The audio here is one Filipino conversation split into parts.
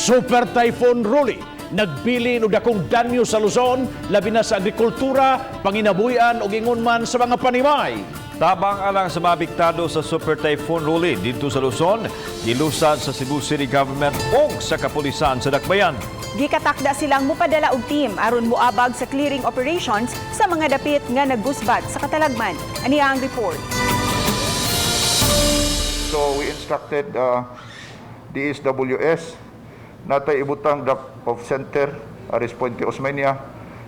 Super Typhoon Ruli nagbilin og dakong danyo sa Luzon, labi na sa agrikultura, panginabuhian ug ingon man sa mga panimay. Tabang alang sa mga apektado sa Super Typhoon Ruli dito sa Luzon, gilusad sa Cebu City Government o sa kapulisan sa Dakbayan. Gikatakda silang mupadala og team aron muabag sa clearing operations sa mga dapit nga naggusbat sa katalagman. Aniya ang report. So we instructed DSWS natay ibutang drop-off center Aris Puente Osmeña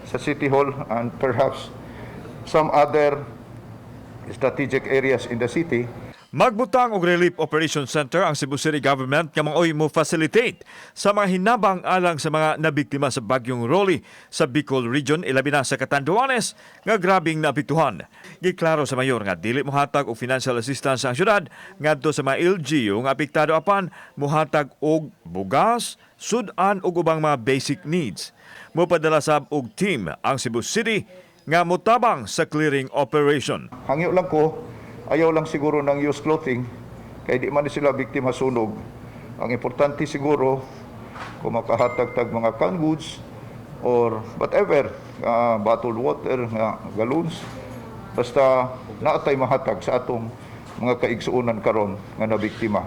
sa City Hall and perhaps some other strategic areas in the city. Magbutang og Relief Operation Center ang Cebu City Government nga maoy mo facilitate sa mga hinabang alang sa mga nabiktima sa bagyong Rolly sa Bicol Region ilabi na sa Catanduanes nga grabing naapektuhan. Giklaro sa mayor nga dili mohatag og financial assistance ang syudad ngadto sa mga LGU nga apektado apan mohatag og bugas, sudan ug ubang mga basic needs. Mopadala sab og team ang Cebu City nga motabang sa clearing operation. Hangyo lang ko, ayaw lang siguro ng used clothing, kaya di man sila biktima sunog. Ang importante siguro, kung makahatag-tag mga canned goods or whatever, bottled water, galoons, basta naatay mahatag sa atong mga kaigsuunan karon nga nabiktima.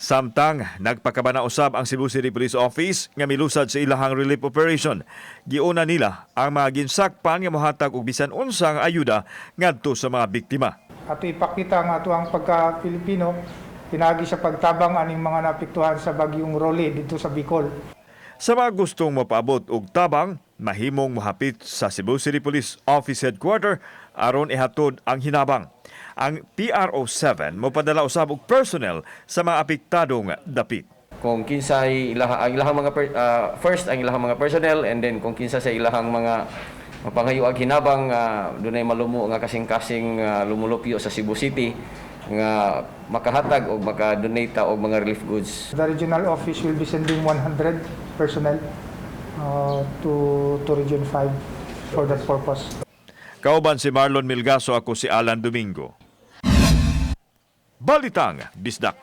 Samtang nagpakabana usab ang Cebu City Police Office nga milusad sa ilahang relief operation. Giuna nila ang mga ginsakpan nga mohatag og bisan unsang ayuda ngadto sa mga biktima. Ato ipakita nga ato ang pagka-Pilipino pinagi sa pagtabang aning mga naapektuhan sa bagyong Rolly dito sa Bicol. Sa mga gustong mapaabot og tabang, mahimong mohapit sa Cebu City Police Office Headquarter aron ihatod ang hinabang. Ang PRO7 mopadala usab og personnel sa mga apektadong dapit. Kung kinsa ang ilahang mga first ang ilahang mga personnel, and then kung kinsa sa ilahang mga mapangayuag hinabang dunay malumo nga kasing-kasing lumulupyo sa Cebu City nga makahatag o maka-donate og mga relief goods. The regional office will be sending 100 personnel to Region 5 for that purpose. Kauban si Marlon Milgaso, ako si Alan Domingo. Balitang Bisdak.